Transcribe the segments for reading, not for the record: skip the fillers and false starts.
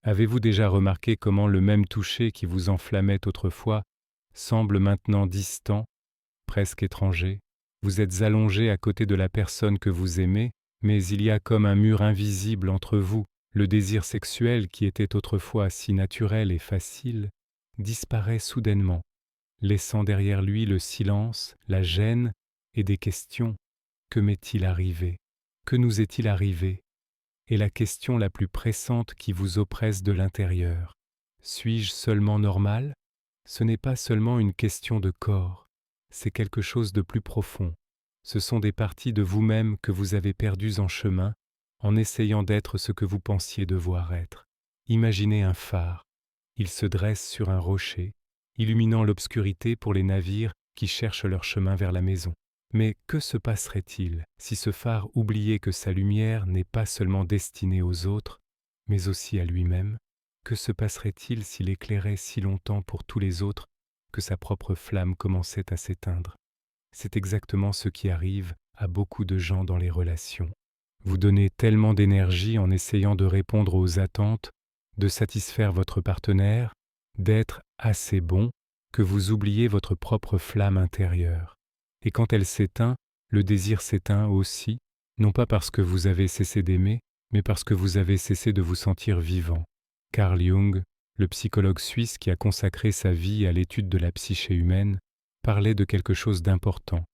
Avez-vous déjà remarqué comment le même toucher qui vous enflammait autrefois semble maintenant distant, presque étranger? Vous êtes allongé à côté de la personne que vous aimez, mais il y a comme un mur invisible entre vous. Le désir sexuel qui était autrefois si naturel et facile disparaît soudainement, laissant derrière lui le silence, la gêne et des questions. Que m'est-il arrivé? Que nous est-il arrivé? Et la question la plus pressante qui vous oppresse de l'intérieur. Suis-je seulement normal? Ce n'est pas seulement une question de corps, c'est quelque chose de plus profond. Ce sont des parties de vous-même que vous avez perdues en chemin, en essayant d'être ce que vous pensiez devoir être. Imaginez un phare. Il se dresse sur un rocher, illuminant l'obscurité pour les navires qui cherchent leur chemin vers la maison. Mais que se passerait-il si ce phare oubliait que sa lumière n'est pas seulement destinée aux autres, mais aussi à lui-même? Que se passerait-il s'il éclairait si longtemps pour tous les autres que sa propre flamme commençait à s'éteindre? C'est exactement ce qui arrive à beaucoup de gens dans les relations. Vous donnez tellement d'énergie en essayant de répondre aux attentes, de satisfaire votre partenaire, d'être assez bon, que vous oubliez votre propre flamme intérieure. Et quand elle s'éteint, le désir s'éteint aussi, non pas parce que vous avez cessé d'aimer, mais parce que vous avez cessé de vous sentir vivant. Carl Jung, le psychologue suisse qui a consacré sa vie à l'étude de la psyché humaine, parlait de quelque chose d'important.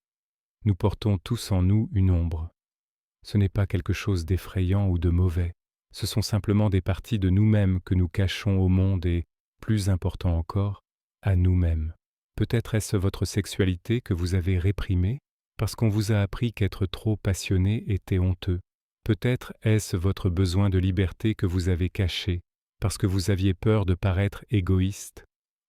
Nous portons tous en nous une ombre. Ce n'est pas quelque chose d'effrayant ou de mauvais, ce sont simplement des parties de nous-mêmes que nous cachons au monde et, plus important encore, à nous-mêmes. Peut-être est-ce votre sexualité que vous avez réprimée parce qu'on vous a appris qu'être trop passionné était honteux. Peut-être est-ce votre besoin de liberté que vous avez caché parce que vous aviez peur de paraître égoïste.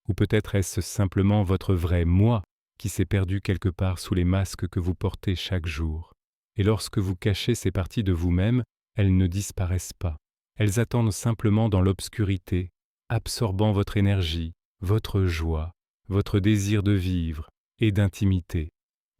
Ou peut-être est-ce simplement votre vrai moi qui s'est perdu quelque part sous les masques que vous portez chaque jour. Et lorsque vous cachez ces parties de vous-même, elles ne disparaissent pas. Elles attendent simplement dans l'obscurité, absorbant votre énergie, votre joie, votre désir de vivre et d'intimité.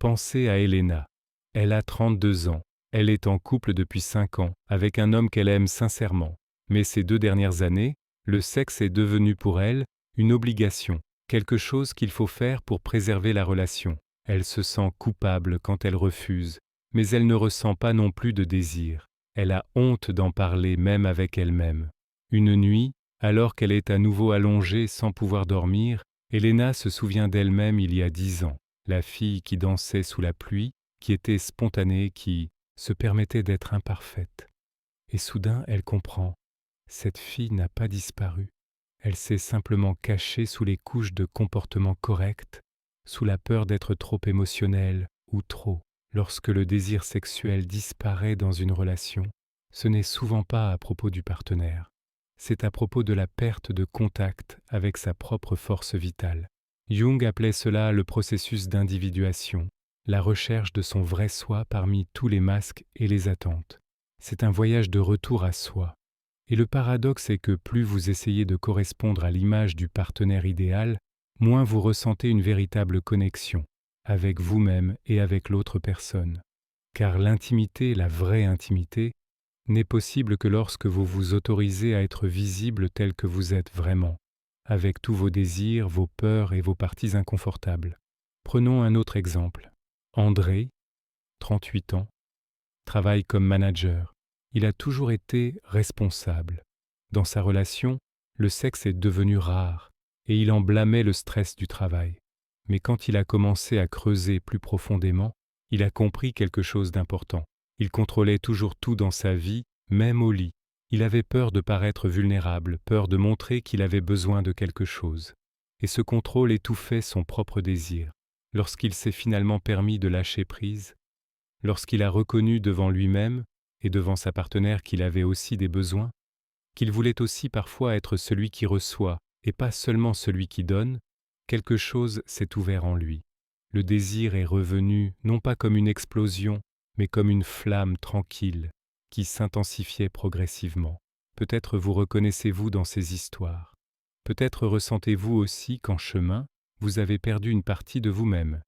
Pensez à Elena. Elle a 32 ans. Elle est en couple depuis 5 ans avec un homme qu'elle aime sincèrement. Mais ces 2 dernières années, le sexe est devenu pour elle une obligation, quelque chose qu'il faut faire pour préserver la relation. Elle se sent coupable quand elle refuse, mais elle ne ressent pas non plus de désir. Elle a honte d'en parler même avec elle-même. Une nuit, alors qu'elle est à nouveau allongée sans pouvoir dormir, Elena se souvient d'elle-même il y a 10 ans, la fille qui dansait sous la pluie, qui était spontanée, qui se permettait d'être imparfaite. Et soudain, elle comprend. Cette fille n'a pas disparu. Elle s'est simplement cachée sous les couches de comportements corrects, sous la peur d'être trop émotionnelle ou trop. Lorsque le désir sexuel disparaît dans une relation, ce n'est souvent pas à propos du partenaire. C'est à propos de la perte de contact avec sa propre force vitale. Jung appelait cela le processus d'individuation, la recherche de son vrai soi parmi tous les masques et les attentes. C'est un voyage de retour à soi. Et le paradoxe est que plus vous essayez de correspondre à l'image du partenaire idéal, moins vous ressentez une véritable connexion avec vous-même et avec l'autre personne. Car l'intimité, la vraie intimité, n'est possible que lorsque vous vous autorisez à être visible tel que vous êtes vraiment, avec tous vos désirs, vos peurs et vos parties inconfortables. Prenons un autre exemple. André, 38 ans, travaille comme manager. Il a toujours été responsable. Dans sa relation, le sexe est devenu rare et il en blâmait le stress du travail. Mais quand il a commencé à creuser plus profondément, il a compris quelque chose d'important. Il contrôlait toujours tout dans sa vie, même au lit. Il avait peur de paraître vulnérable, peur de montrer qu'il avait besoin de quelque chose. Et ce contrôle étouffait son propre désir. Lorsqu'il s'est finalement permis de lâcher prise, lorsqu'il a reconnu devant lui-même et devant sa partenaire qu'il avait aussi des besoins, qu'il voulait aussi parfois être celui qui reçoit et pas seulement celui qui donne, quelque chose s'est ouvert en lui. Le désir est revenu non pas comme une explosion, mais comme une flamme tranquille qui s'intensifiait progressivement. Peut-être vous reconnaissez-vous dans ces histoires. Peut-être ressentez-vous aussi qu'en chemin, vous avez perdu une partie de vous-même.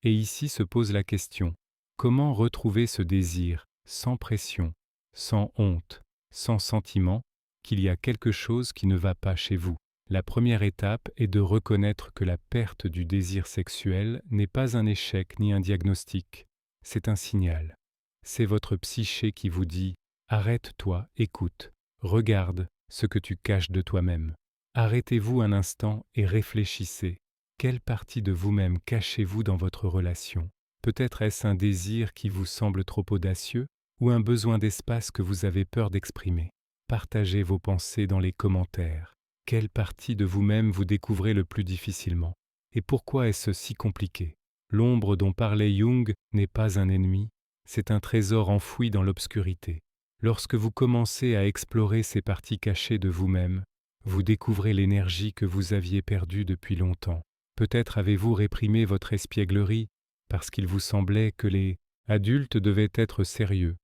Et ici se pose la question, comment retrouver ce désir sans pression, sans honte, sans sentiment, qu'il y a quelque chose qui ne va pas chez vous. La première étape est de reconnaître que la perte du désir sexuel n'est pas un échec ni un diagnostic, c'est un signal. C'est votre psyché qui vous dit « Arrête-toi, écoute, regarde ce que tu caches de toi-même. Arrêtez-vous un instant et réfléchissez. Quelle partie de vous-même cachez-vous dans votre relation? Peut-être est-ce un désir qui vous semble trop audacieux ou un besoin d'espace que vous avez peur d'exprimer. Partagez vos pensées dans les commentaires. Quelle partie de vous-même vous découvrez le plus difficilement? Et pourquoi est-ce si compliqué? L'ombre dont parlait Jung n'est pas un ennemi, c'est un trésor enfoui dans l'obscurité. Lorsque vous commencez à explorer ces parties cachées de vous-même, vous découvrez l'énergie que vous aviez perdue depuis longtemps. Peut-être avez-vous réprimé votre espièglerie parce qu'il vous semblait que les adultes devaient être sérieux.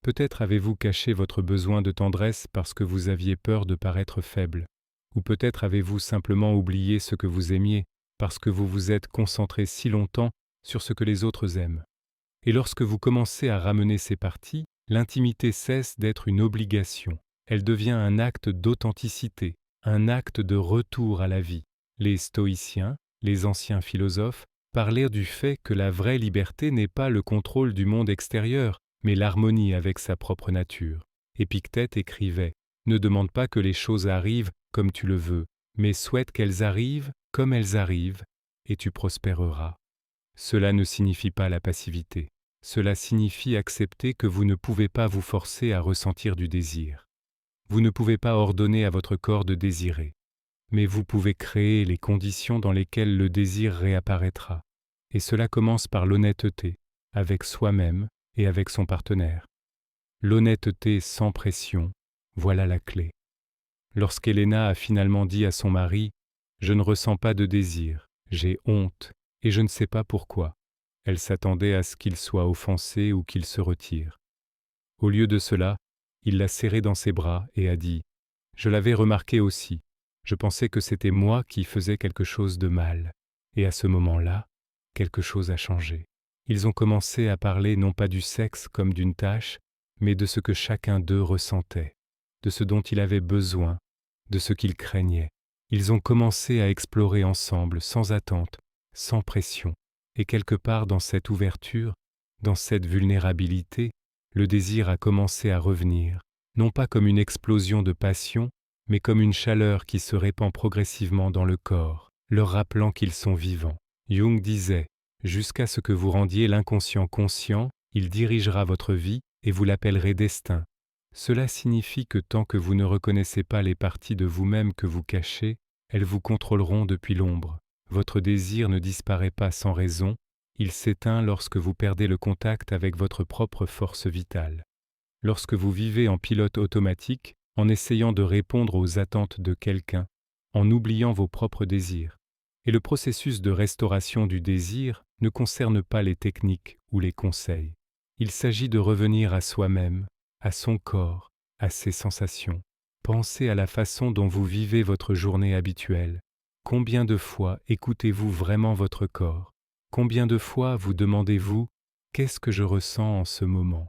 Peut-être avez-vous caché votre besoin de tendresse parce que vous aviez peur de paraître faible. Ou peut-être avez-vous simplement oublié ce que vous aimiez parce que vous vous êtes concentré si longtemps sur ce que les autres aiment. Et lorsque vous commencez à ramener ces parties, l'intimité cesse d'être une obligation. Elle devient un acte d'authenticité, un acte de retour à la vie. Les stoïciens, les anciens philosophes, parlaient du fait que la vraie liberté n'est pas le contrôle du monde extérieur, mais l'harmonie avec sa propre nature. Épictète écrivait « Ne demande pas que les choses arrivent comme tu le veux, mais souhaite qu'elles arrivent comme elles arrivent, et tu prospéreras. » Cela ne signifie pas la passivité. Cela signifie accepter que vous ne pouvez pas vous forcer à ressentir du désir. Vous ne pouvez pas ordonner à votre corps de désirer, mais vous pouvez créer les conditions dans lesquelles le désir réapparaîtra. Et cela commence par l'honnêteté, avec soi-même et avec son partenaire. L'honnêteté sans pression, voilà la clé. Lorsqu'Helena a finalement dit à son mari « Je ne ressens pas de désir, j'ai honte et je ne sais pas pourquoi », elle s'attendait à ce qu'il soit offensé ou qu'il se retire. Au lieu de cela, il l'a serré dans ses bras et a dit « Je l'avais remarqué aussi, je pensais que c'était moi qui faisais quelque chose de mal. » Et à ce moment-là, quelque chose a changé. Ils ont commencé à parler non pas du sexe comme d'une tâche, mais de ce que chacun d'eux ressentait, de ce dont il avait besoin, de ce qu'il craignait. Ils ont commencé à explorer ensemble, sans attente, sans pression. Et quelque part dans cette ouverture, dans cette vulnérabilité, le désir a commencé à revenir, non pas comme une explosion de passion, mais comme une chaleur qui se répand progressivement dans le corps, leur rappelant qu'ils sont vivants. Jung disait « Jusqu'à ce que vous rendiez l'inconscient conscient, il dirigera votre vie et vous l'appellerez destin. » Cela signifie que tant que vous ne reconnaissez pas les parties de vous-même que vous cachez, elles vous contrôleront depuis l'ombre. Votre désir ne disparaît pas sans raison, il s'éteint lorsque vous perdez le contact avec votre propre force vitale. Lorsque vous vivez en pilote automatique, en essayant de répondre aux attentes de quelqu'un, en oubliant vos propres désirs. Et le processus de restauration du désir ne concerne pas les techniques ou les conseils. Il s'agit de revenir à soi-même, à son corps, à ses sensations. Pensez à la façon dont vous vivez votre journée habituelle. Combien de fois écoutez-vous vraiment votre corps? Combien de fois vous demandez-vous « Qu'est-ce que je ressens en ce moment?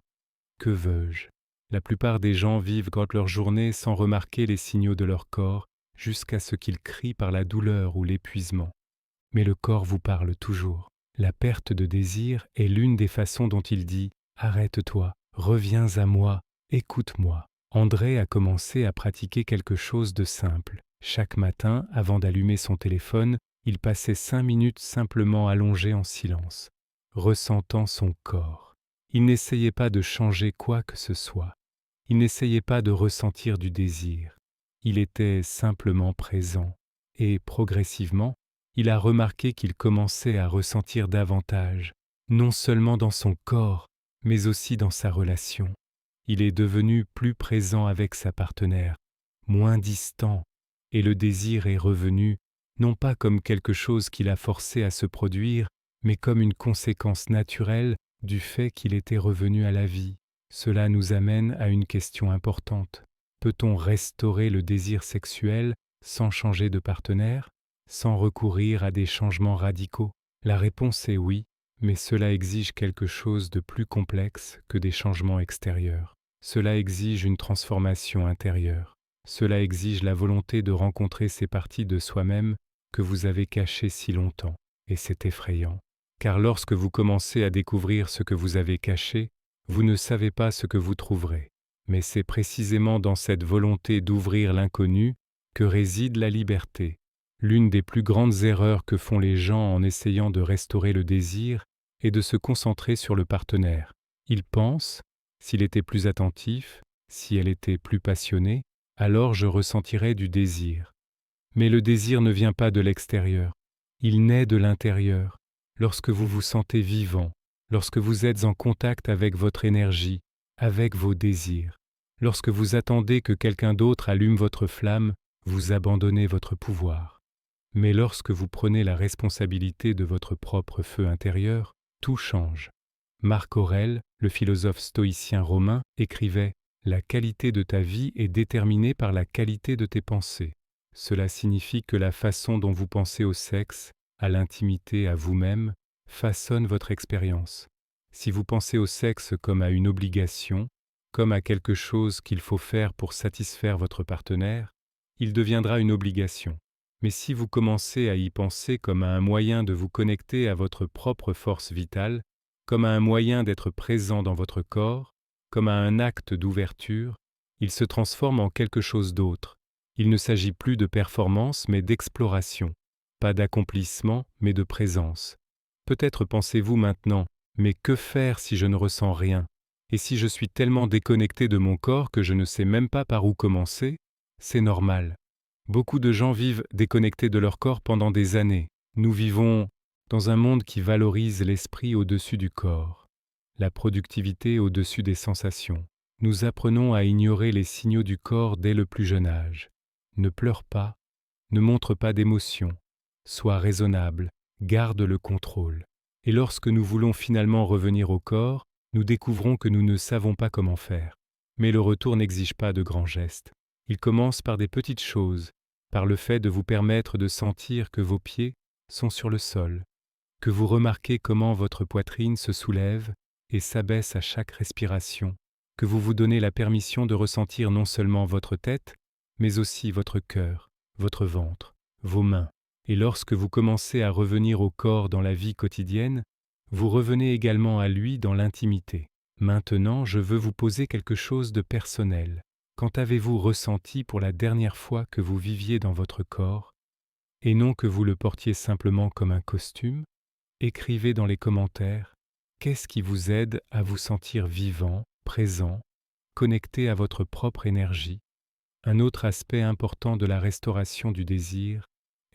Que veux-je » La plupart des gens vivent leur journée sans remarquer les signaux de leur corps jusqu'à ce qu'ils crient par la douleur ou l'épuisement. Mais le corps vous parle toujours. La perte de désir est l'une des façons dont il dit « Arrête-toi, reviens à moi, écoute-moi ». André a commencé à pratiquer quelque chose de simple. Chaque matin, avant d'allumer son téléphone, il passait 5 minutes simplement allongé en silence, ressentant son corps. Il n'essayait pas de changer quoi que ce soit. Il n'essayait pas de ressentir du désir. Il était simplement présent. Et progressivement, il a remarqué qu'il commençait à ressentir davantage, non seulement dans son corps, mais aussi dans sa relation. Il est devenu plus présent avec sa partenaire, moins distant, et le désir est revenu, non pas comme quelque chose qui l'a forcé à se produire, mais comme une conséquence naturelle du fait qu'il était revenu à la vie. Cela nous amène à une question importante. Peut-on restaurer le désir sexuel sans changer de partenaire, sans recourir à des changements radicaux? La réponse est oui, mais cela exige quelque chose de plus complexe que des changements extérieurs. Cela exige une transformation intérieure. Cela exige la volonté de rencontrer ces parties de soi-même que vous avez cachées si longtemps, et c'est effrayant. Car lorsque vous commencez à découvrir ce que vous avez caché, vous ne savez pas ce que vous trouverez. Mais c'est précisément dans cette volonté d'ouvrir l'inconnu que réside la liberté. L'une des plus grandes erreurs que font les gens en essayant de restaurer le désir est de se concentrer sur le partenaire. Ils pensent, s'il était plus attentif, si elle était plus passionnée, alors je ressentirais du désir. Mais le désir ne vient pas de l'extérieur, il naît de l'intérieur, lorsque vous vous sentez vivant, lorsque vous êtes en contact avec votre énergie, avec vos désirs. Lorsque vous attendez que quelqu'un d'autre allume votre flamme, vous abandonnez votre pouvoir. Mais lorsque vous prenez la responsabilité de votre propre feu intérieur, tout change. Marc Aurèle, le philosophe stoïcien romain, écrivait « La qualité de ta vie est déterminée par la qualité de tes pensées ». Cela signifie que la façon dont vous pensez au sexe, à l'intimité, à vous-même, façonne votre expérience. Si vous pensez au sexe comme à une obligation, comme à quelque chose qu'il faut faire pour satisfaire votre partenaire, il deviendra une obligation. Mais si vous commencez à y penser comme à un moyen de vous connecter à votre propre force vitale, comme à un moyen d'être présent dans votre corps, comme à un acte d'ouverture, il se transforme en quelque chose d'autre. Il ne s'agit plus de performance mais d'exploration, pas d'accomplissement mais de présence. Peut-être pensez-vous maintenant, mais que faire si je ne ressens rien? Et si je suis tellement déconnecté de mon corps que je ne sais même pas par où commencer? C'est normal. Beaucoup de gens vivent déconnectés de leur corps pendant des années. Nous vivons dans un monde qui valorise l'esprit au-dessus du corps, la productivité au-dessus des sensations. Nous apprenons à ignorer les signaux du corps dès le plus jeune âge. Ne pleure pas, ne montre pas d'émotion, sois raisonnable, garde le contrôle. Et lorsque nous voulons finalement revenir au corps, nous découvrons que nous ne savons pas comment faire. Mais le retour n'exige pas de grands gestes. Il commence par des petites choses, par le fait de vous permettre de sentir que vos pieds sont sur le sol, que vous remarquez comment votre poitrine se soulève et s'abaisse à chaque respiration, que vous vous donnez la permission de ressentir non seulement votre tête, mais aussi votre cœur, votre ventre, vos mains. Et lorsque vous commencez à revenir au corps dans la vie quotidienne, vous revenez également à lui dans l'intimité. Maintenant, je veux vous poser quelque chose de personnel. Quand avez-vous ressenti pour la dernière fois que vous viviez dans votre corps, et non que vous le portiez simplement comme un costume? Écrivez dans les commentaires, qu'est-ce qui vous aide à vous sentir vivant, présent, connecté à votre propre énergie? Un autre aspect important de la restauration du désir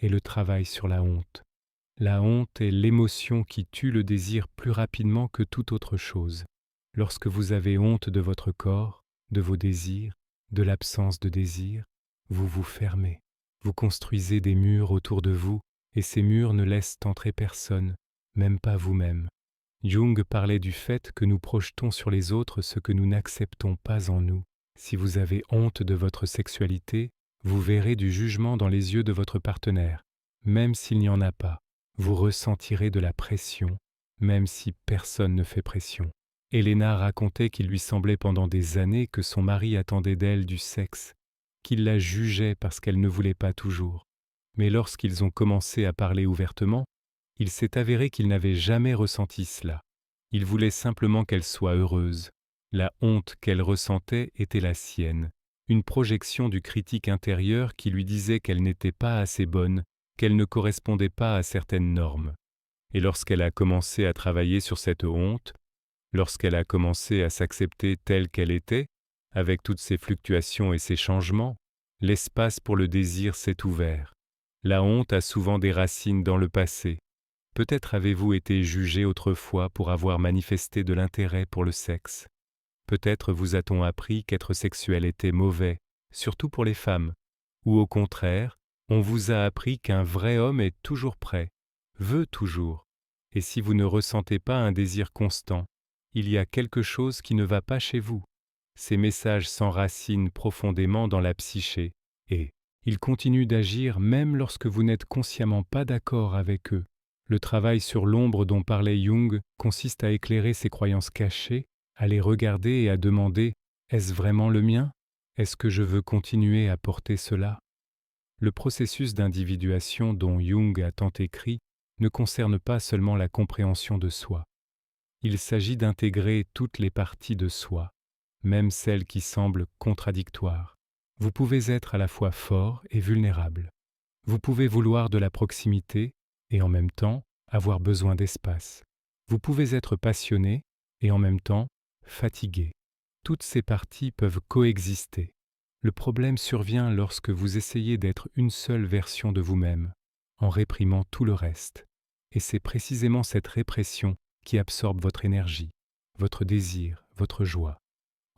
est le travail sur la honte. La honte est l'émotion qui tue le désir plus rapidement que toute autre chose. Lorsque vous avez honte de votre corps, de vos désirs, de l'absence de désir, vous vous fermez. Vous construisez des murs autour de vous, et ces murs ne laissent entrer personne, même pas vous-même. Jung parlait du fait que nous projetons sur les autres ce que nous n'acceptons pas en nous. Si vous avez honte de votre sexualité, vous verrez du jugement dans les yeux de votre partenaire, même s'il n'y en a pas. Vous ressentirez de la pression, même si personne ne fait pression. Elena racontait qu'il lui semblait pendant des années que son mari attendait d'elle du sexe, qu'il la jugeait parce qu'elle ne voulait pas toujours. Mais lorsqu'ils ont commencé à parler ouvertement, il s'est avéré qu'il n'avait jamais ressenti cela. Il voulait simplement qu'elle soit heureuse. La honte qu'elle ressentait était la sienne, une projection du critique intérieur qui lui disait qu'elle n'était pas assez bonne, qu'elle ne correspondait pas à certaines normes. Et lorsqu'elle a commencé à travailler sur cette honte, lorsqu'elle a commencé à s'accepter telle qu'elle était, avec toutes ses fluctuations et ses changements, l'espace pour le désir s'est ouvert. La honte a souvent des racines dans le passé. Peut-être avez-vous été jugé autrefois pour avoir manifesté de l'intérêt pour le sexe. Peut-être vous a-t-on appris qu'être sexuel était mauvais, surtout pour les femmes. Ou au contraire, on vous a appris qu'un vrai homme est toujours prêt, veut toujours. Et si vous ne ressentez pas un désir constant, il y a quelque chose qui ne va pas chez vous. Ces messages s'enracinent profondément dans la psyché et ils continuent d'agir même lorsque vous n'êtes consciemment pas d'accord avec eux. Le travail sur l'ombre dont parlait Jung consiste à éclairer ces croyances cachées, à les regarder et à demander « Est-ce vraiment le mien ?» Est-ce que je veux continuer à porter cela? Le processus d'individuation dont Jung a tant écrit ne concerne pas seulement la compréhension de soi. Il s'agit d'intégrer toutes les parties de soi, même celles qui semblent contradictoires. Vous pouvez être à la fois fort et vulnérable. Vous pouvez vouloir de la proximité et en même temps avoir besoin d'espace. Vous pouvez être passionné et en même temps fatigué. Toutes ces parties peuvent coexister. Le problème survient lorsque vous essayez d'être une seule version de vous-même, en réprimant tout le reste. Et c'est précisément cette répression qui absorbe votre énergie, votre désir, votre joie.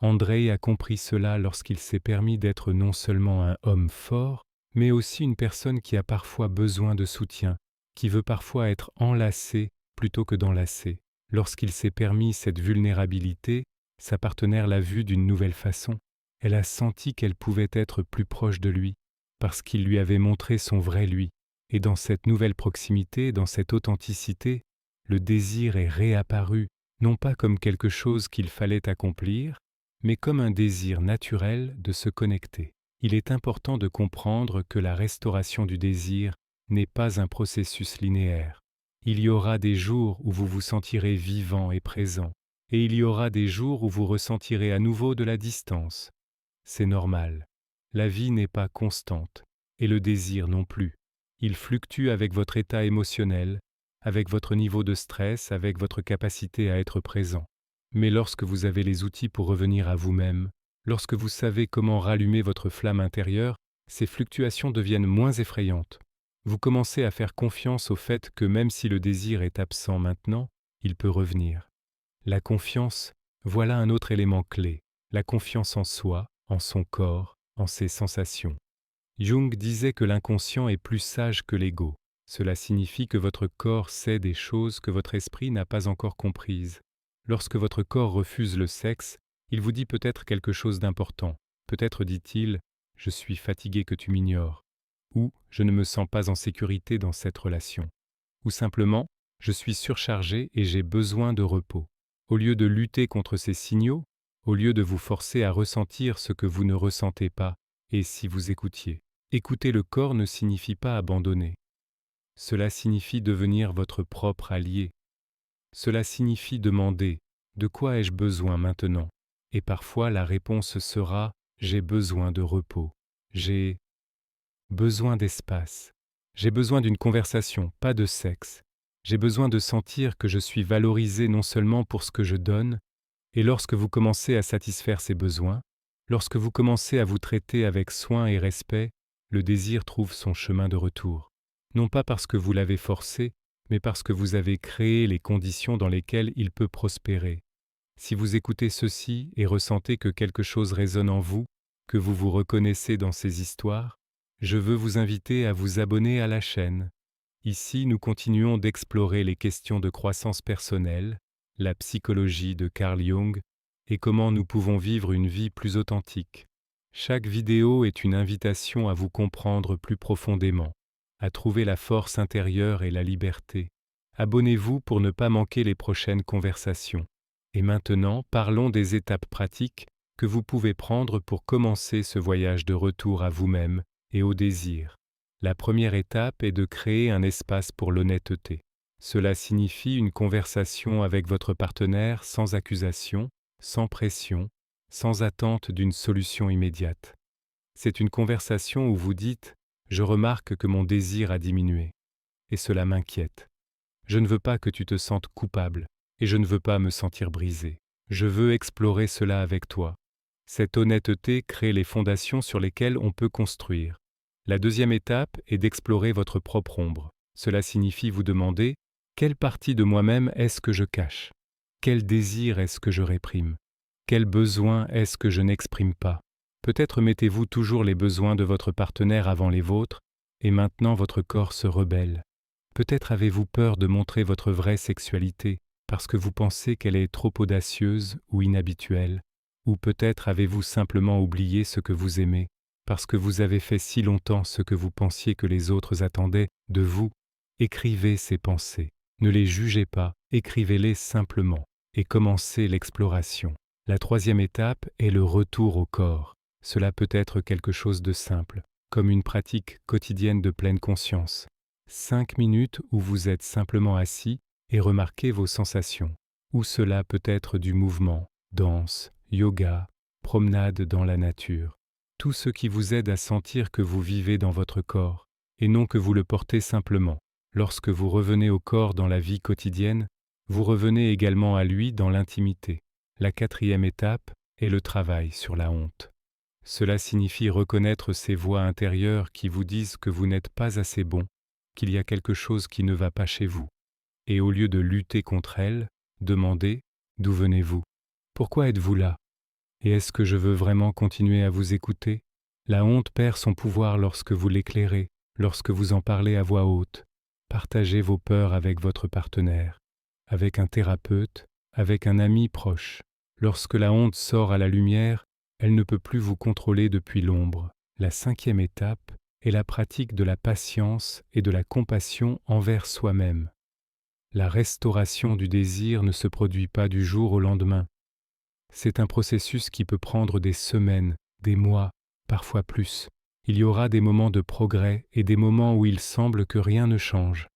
Andrei a compris cela lorsqu'il s'est permis d'être non seulement un homme fort, mais aussi une personne qui a parfois besoin de soutien, qui veut parfois être enlacé plutôt que d'enlacer. Lorsqu'il s'est permis cette vulnérabilité, sa partenaire l'a vue d'une nouvelle façon. Elle a senti qu'elle pouvait être plus proche de lui, parce qu'il lui avait montré son vrai lui. Et dans cette nouvelle proximité, dans cette authenticité, le désir est réapparu, non pas comme quelque chose qu'il fallait accomplir, mais comme un désir naturel de se connecter. Il est important de comprendre que la restauration du désir n'est pas un processus linéaire. Il y aura des jours où vous vous sentirez vivant et présent, et il y aura des jours où vous ressentirez à nouveau de la distance. C'est normal. La vie n'est pas constante, et le désir non plus. Il fluctue avec votre état émotionnel, avec votre niveau de stress, avec votre capacité à être présent. Mais lorsque vous avez les outils pour revenir à vous-même, lorsque vous savez comment rallumer votre flamme intérieure, ces fluctuations deviennent moins effrayantes. Vous commencez à faire confiance au fait que même si le désir est absent maintenant, il peut revenir. La confiance, voilà un autre élément clé. La confiance en soi, en son corps, en ses sensations. Jung disait que l'inconscient est plus sage que l'ego. Cela signifie que votre corps sait des choses que votre esprit n'a pas encore comprises. Lorsque votre corps refuse le sexe, il vous dit peut-être quelque chose d'important. Peut-être dit-il « Je suis fatigué que tu m'ignores » ou « Je ne me sens pas en sécurité dans cette relation » ou simplement « Je suis surchargé et j'ai besoin de repos ». Au lieu de lutter contre ces signaux, au lieu de vous forcer à ressentir ce que vous ne ressentez pas, et si vous écoutiez. Écouter le corps ne signifie pas abandonner. Cela signifie devenir votre propre allié. Cela signifie demander « De quoi ai-je besoin maintenant ?» Et parfois la réponse sera « J'ai besoin de repos. J'ai besoin d'espace. J'ai besoin d'une conversation, pas de sexe. J'ai besoin de sentir que je suis valorisé non seulement pour ce que je donne, et lorsque vous commencez à satisfaire ces besoins, lorsque vous commencez à vous traiter avec soin et respect, le désir trouve son chemin de retour. Non pas parce que vous l'avez forcé, mais parce que vous avez créé les conditions dans lesquelles il peut prospérer. Si vous écoutez ceci et ressentez que quelque chose résonne en vous, que vous vous reconnaissez dans ces histoires, je veux vous inviter à vous abonner à la chaîne. Ici, nous continuons d'explorer les questions de croissance personnelle, la psychologie de Carl Jung et comment nous pouvons vivre une vie plus authentique. Chaque vidéo est une invitation à vous comprendre plus profondément, à trouver la force intérieure et la liberté. Abonnez-vous pour ne pas manquer les prochaines conversations. Et maintenant, parlons des étapes pratiques que vous pouvez prendre pour commencer ce voyage de retour à vous-même et au désir. La première étape est de créer un espace pour l'honnêteté. Cela signifie une conversation avec votre partenaire sans accusation, sans pression, sans attente d'une solution immédiate. C'est une conversation où vous dites « Je remarque que mon désir a diminué, et cela m'inquiète. Je ne veux pas que tu te sentes coupable, et je ne veux pas me sentir brisé. Je veux explorer cela avec toi. » Cette honnêteté crée les fondations sur lesquelles on peut construire. La deuxième étape est d'explorer votre propre ombre. Cela signifie vous demander « Quelle partie de moi-même est-ce que je cache? Quel désir est-ce que je réprime? Quel besoin est-ce que je n'exprime pas ?» Peut-être mettez-vous toujours les besoins de votre partenaire avant les vôtres, et maintenant votre corps se rebelle. Peut-être avez-vous peur de montrer votre vraie sexualité, parce que vous pensez qu'elle est trop audacieuse ou inhabituelle, ou peut-être avez-vous simplement oublié ce que vous aimez, parce que vous avez fait si longtemps ce que vous pensiez que les autres attendaient de vous. Écrivez ces pensées. Ne les jugez pas, écrivez-les simplement, et commencez l'exploration. La troisième étape est le retour au corps. Cela peut être quelque chose de simple, comme une pratique quotidienne de pleine conscience. 5 minutes où vous êtes simplement assis et remarquez vos sensations. Ou cela peut être du mouvement, danse, yoga, promenade dans la nature. Tout ce qui vous aide à sentir que vous vivez dans votre corps, et non que vous le portez simplement. Lorsque vous revenez au corps dans la vie quotidienne, vous revenez également à lui dans l'intimité. La 4e étape est le travail sur la honte. Cela signifie reconnaître ces voix intérieures qui vous disent que vous n'êtes pas assez bon, qu'il y a quelque chose qui ne va pas chez vous. Et au lieu de lutter contre elles, demandez « D'où venez-vous ? Pourquoi êtes-vous là ? Et est-ce que je veux vraiment continuer à vous écouter ? » La honte perd son pouvoir lorsque vous l'éclairez, lorsque vous en parlez à voix haute. Partagez vos peurs avec votre partenaire, avec un thérapeute, avec un ami proche. Lorsque la honte sort à la lumière, elle ne peut plus vous contrôler depuis l'ombre. La 5e étape est la pratique de la patience et de la compassion envers soi-même. La restauration du désir ne se produit pas du jour au lendemain. C'est un processus qui peut prendre des semaines, des mois, parfois plus. Il y aura des moments de progrès et des moments où il semble que rien ne change.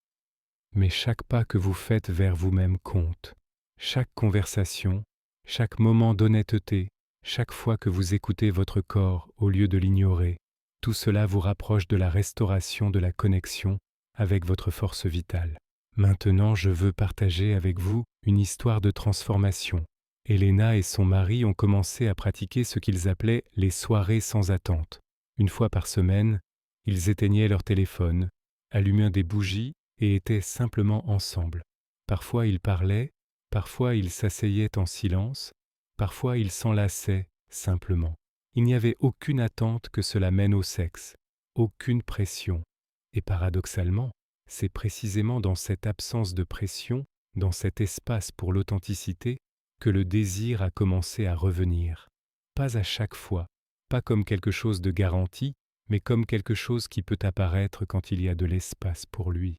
Mais chaque pas que vous faites vers vous-même compte. Chaque conversation, chaque moment d'honnêteté, chaque fois que vous écoutez votre corps au lieu de l'ignorer, tout cela vous rapproche de la restauration de la connexion avec votre force vitale. Maintenant, je veux partager avec vous une histoire de transformation. Elena et son mari ont commencé à pratiquer ce qu'ils appelaient les soirées sans attente. Une fois par semaine, ils éteignaient leur téléphone, allumaient des bougies et étaient simplement ensemble. Parfois ils parlaient, parfois ils s'asseyaient en silence, parfois ils s'enlaçaient simplement. Il n'y avait aucune attente que cela mène au sexe, aucune pression. Et paradoxalement, c'est précisément dans cette absence de pression, dans cet espace pour l'authenticité, que le désir a commencé à revenir. Pas à chaque fois, pas comme quelque chose de garanti, mais comme quelque chose qui peut apparaître quand il y a de l'espace pour lui.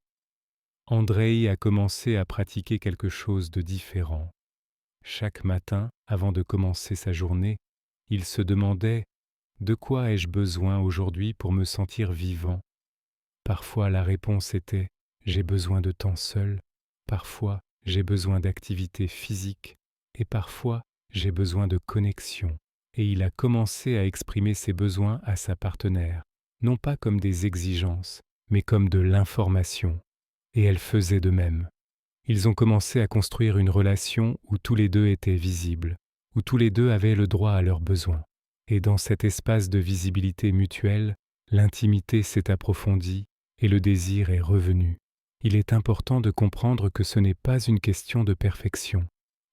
Andrei a commencé à pratiquer quelque chose de différent. Chaque matin, avant de commencer sa journée, il se demandait « De quoi ai-je besoin aujourd'hui pour me sentir vivant ?» Parfois la réponse était « J'ai besoin de temps seul », parfois « J'ai besoin d'activité physique » et parfois « J'ai besoin de connexion ». Et il a commencé à exprimer ses besoins à sa partenaire, non pas comme des exigences, mais comme de l'information. Et elle faisait de même. Ils ont commencé à construire une relation où tous les deux étaient visibles, où tous les deux avaient le droit à leurs besoins. Et dans cet espace de visibilité mutuelle, l'intimité s'est approfondie et le désir est revenu. Il est important de comprendre que ce n'est pas une question de perfection.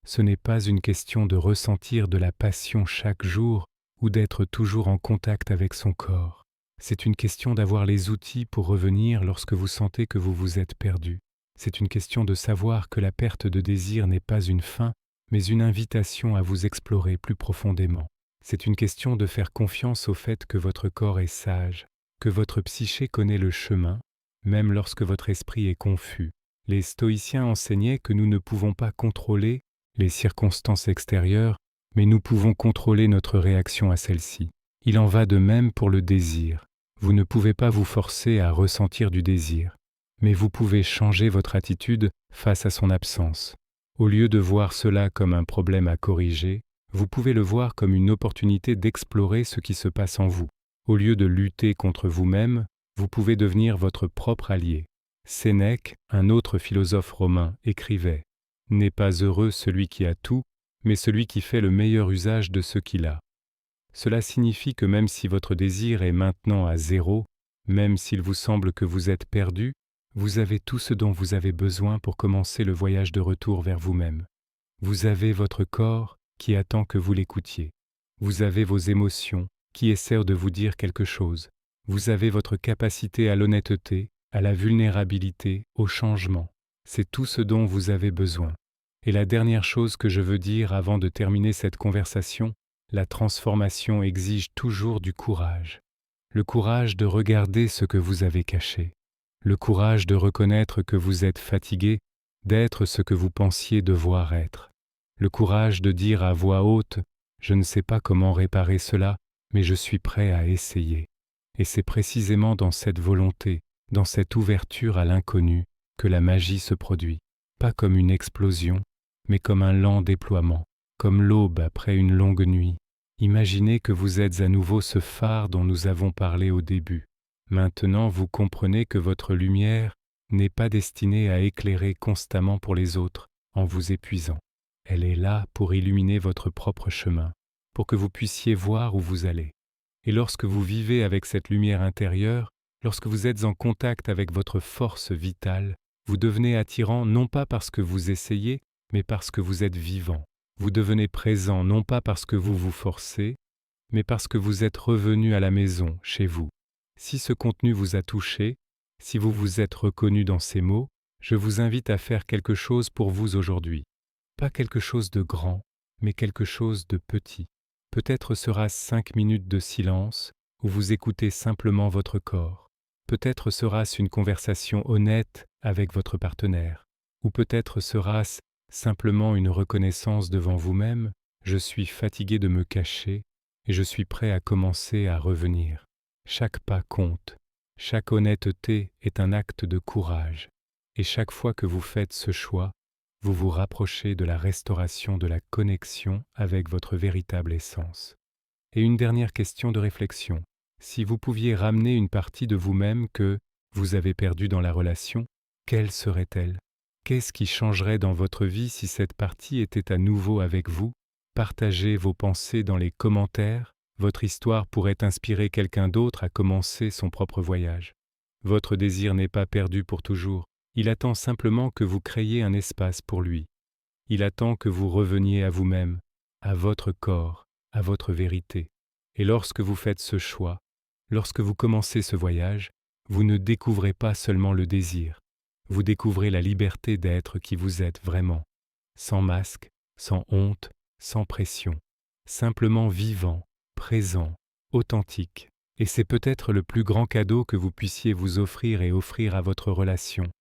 Ce n'est pas une question de ressentir de la passion chaque jour ou d'être toujours en contact avec son corps. C'est une question d'avoir les outils pour revenir lorsque vous sentez que vous vous êtes perdu. C'est une question de savoir que la perte de désir n'est pas une fin, mais une invitation à vous explorer plus profondément. C'est une question de faire confiance au fait que votre corps est sage, que votre psyché connaît le chemin, même lorsque votre esprit est confus. Les stoïciens enseignaient que nous ne pouvons pas contrôler les circonstances extérieures, mais nous pouvons contrôler notre réaction à celles-ci. Il en va de même pour le désir. Vous ne pouvez pas vous forcer à ressentir du désir, mais vous pouvez changer votre attitude face à son absence. Au lieu de voir cela comme un problème à corriger, vous pouvez le voir comme une opportunité d'explorer ce qui se passe en vous. Au lieu de lutter contre vous-même, vous pouvez devenir votre propre allié. Sénèque, un autre philosophe romain, écrivait « N'est pas heureux celui qui a tout, mais celui qui fait le meilleur usage de ce qu'il a. » Cela signifie que même si votre désir est maintenant à 0, même s'il vous semble que vous êtes perdu, vous avez tout ce dont vous avez besoin pour commencer le voyage de retour vers vous-même. Vous avez votre corps qui attend que vous l'écoutiez. Vous avez vos émotions qui essaient de vous dire quelque chose. Vous avez votre capacité à l'honnêteté, à la vulnérabilité, au changement. C'est tout ce dont vous avez besoin. Et la dernière chose que je veux dire avant de terminer cette conversation, la transformation exige toujours du courage. Le courage de regarder ce que vous avez caché. Le courage de reconnaître que vous êtes fatigué, d'être ce que vous pensiez devoir être. Le courage de dire à voix haute « Je ne sais pas comment réparer cela, mais je suis prêt à essayer. Et c'est précisément dans cette volonté, dans cette ouverture à l'inconnu, que la magie se produit, pas comme une explosion, mais comme un lent déploiement, comme l'aube après une longue nuit. Imaginez que vous êtes à nouveau ce phare dont nous avons parlé au début. Maintenant, vous comprenez que votre lumière n'est pas destinée à éclairer constamment pour les autres en vous épuisant. Elle est là pour illuminer votre propre chemin, pour que vous puissiez voir où vous allez. Et lorsque vous vivez avec cette lumière intérieure, lorsque vous êtes en contact avec votre force vitale, vous devenez attirant non pas parce que vous essayez, mais parce que vous êtes vivant. Vous devenez présent non pas parce que vous vous forcez, mais parce que vous êtes revenu à la maison, chez vous. Si ce contenu vous a touché, si vous vous êtes reconnu dans ces mots, je vous invite à faire quelque chose pour vous aujourd'hui. Pas quelque chose de grand, mais quelque chose de petit. Peut-être sera-ce 5 minutes de silence où vous écoutez simplement votre corps. Peut-être sera-ce une conversation honnête avec votre partenaire. Ou peut-être sera-ce simplement une reconnaissance devant vous-même. Je suis fatigué de me cacher et je suis prêt à commencer à revenir. Chaque pas compte. Chaque honnêteté est un acte de courage. Et chaque fois que vous faites ce choix, vous vous rapprochez de la restauration de la connexion avec votre véritable essence. Et une dernière question de réflexion. Si vous pouviez ramener une partie de vous-même que vous avez perdue dans la relation, quelle serait-elle? Qu'est-ce qui changerait dans votre vie si cette partie était à nouveau avec vous? Partagez vos pensées dans les commentaires. Votre histoire pourrait inspirer quelqu'un d'autre à commencer son propre voyage. Votre désir n'est pas perdu pour toujours. Il attend simplement que vous créiez un espace pour lui. Il attend que vous reveniez à vous-même, à votre corps, à votre vérité. Et lorsque vous faites ce choix, lorsque vous commencez ce voyage, vous ne découvrez pas seulement le désir, vous découvrez la liberté d'être qui vous êtes vraiment, sans masque, sans honte, sans pression, simplement vivant, présent, authentique. Et c'est peut-être le plus grand cadeau que vous puissiez vous offrir et offrir à votre relation.